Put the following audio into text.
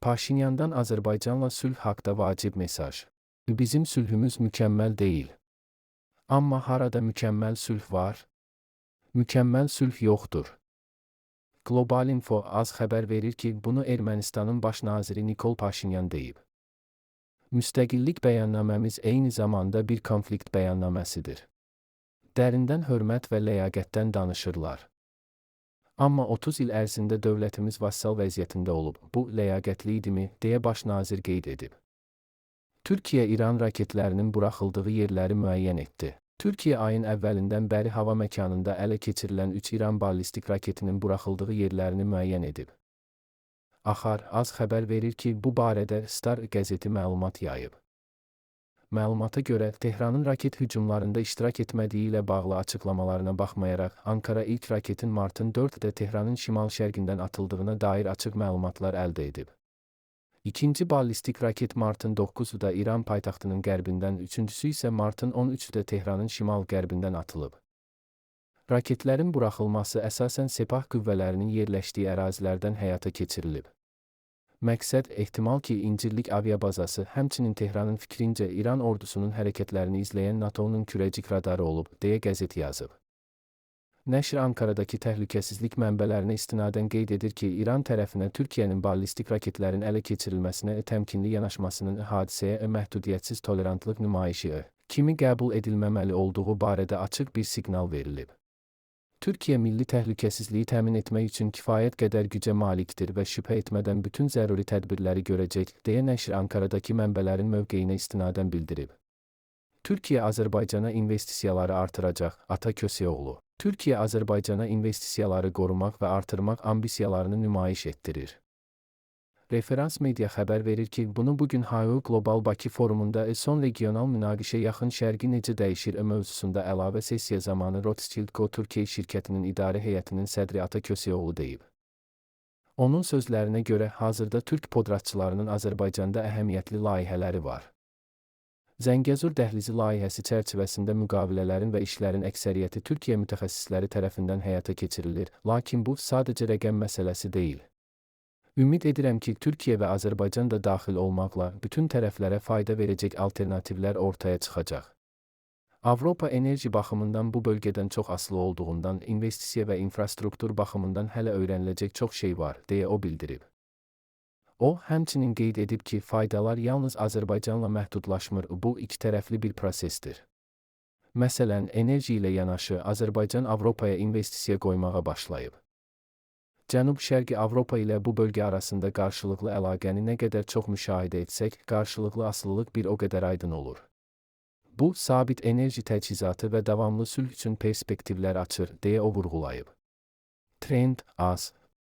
Paşinyandan Azərbaycanla sülh haqda vacib mesaj. Bizim sülhümüz mükəmməl deyil. Amma harada mükəmməl sülh var? Mükəmməl sülh yoxdur. Global Info az xəbər verir ki, bunu Ermənistanın baş naziri Nikol Paşinyan deyib. Müstəqillik bəyannaməmiz eyni zamanda bir konflikt bəyannaməsidir. Dərindən hörmət və ləyaqətdən danışırlar. Amma 30 il ərzində dövlətimiz vassal vəziyyətində olub, bu ləyaqətli idimi, deyə baş nazir qeyd edib. Türkiyə İran raketlərinin buraxıldığı yerləri müəyyən etdi. Türkiyə ayın əvvəlindən bəri hava məkanında ələ keçirilən 3 İran ballistik raketinin buraxıldığı yerlərini müəyyən edib. Axar az xəbər verir ki, bu barədə Star qəzeti məlumat yayıb. Məlumata görə, Tehranın raket hücumlarında iştirak etmədiyi ilə bağlı açıqlamalarına baxmayaraq, Ankara ilk raketin martın 4-də Tehranın şimal-şərqindən atıldığına dair açıq məlumatlar əldə edib. İkinci ballistik raket martın 9-da İran paytaxtının qərbindən, üçüncüsü isə martın 13-də Tehranın şimal-qərbindən atılıb. Raketlərin buraxılması əsasən Sepah qüvvələrinin yerləşdiyi ərazilərdən həyata keçirilib. Məqsəd ehtimal ki, İncirlik aviabazası, həmçinin Tehranın fikrincə İran ordusunun hərəkətlərini izləyən NATO-nun kürəcik radarı olub, deyə qəzet yazıb. Nəşr Ankaradakı təhlükəsizlik mənbələrinə istinadən qeyd edir ki, İran tərəfinə Türkiyənin ballistik raketlərin ələ keçirilməsinə təmkinli yanaşmasının hadisəyə məhdudiyyətsiz tolerantlıq nümayişi kimi qəbul edilməməli olduğu barədə açıq bir siqnal verilib. Türkiyə milli təhlükəsizliyi təmin etmək üçün kifayət qədər gücə malikdir və şübhə etmədən bütün zəruri tədbirləri görəcək, deyə nəşr Ankaradakı mənbələrin mövqeyinə istinadən bildirib. Türkiyə Azərbaycana investisiyaları artıracaq, Ata Köseoğlu. Türkiyə Azərbaycana investisiyaları qorumaq və artırmaq ambisiyalarını nümayiş etdirir. Referans media xəbər verir ki, bunu bugün HAO Global Bakı forumunda son regional münaqişə yaxın şərqi necə dəyişir mövzusunda əlavə sessiya zamanı Rothschild Co Türkiye şirkətinin idarə heyətinin sədri Ata Köseoğlu deyib. Onun sözlərinə görə, hazırda türk podratçılarının Azərbaycanda əhəmiyyətli layihələri var. Zəngəzur dəhlizi layihəsi çərçivəsində müqavilələrin və işlərin əksəriyyəti Türkiyə mütəxəssisləri tərəfindən həyata keçirilir, lakin bu sadəcə rəqəm məsələsi deyil. Ümid edirəm ki, Türkiyə və Azərbaycan da daxil olmaqla bütün tərəflərə fayda verəcək alternativlər ortaya çıxacaq. Avropa enerji baxımından bu bölgədən çox asılı olduğundan investisiya və infrastruktur baxımından hələ öyrəniləcək çox şey var, deyə o bildirib. O, həmçinin qeyd edib ki, faydalar yalnız Azərbaycanla məhdudlaşmır, bu ikitərəfli bir prosesdir. Məsələn, enerji ilə yanaşı Azərbaycan Avropaya investisiya qoymağa başlayıb. Cənub-Şərqi Avropa ilə bu bölgə arasında qarşılıqlı əlaqəni nə qədər çox müşahidə etsək, qarşılıqlı asılılıq bir o qədər aydın olur. Bu, sabit enerji təchizatı və davamlı sülh üçün perspektivlər açır, deyə o vurğulayıb. Trend az.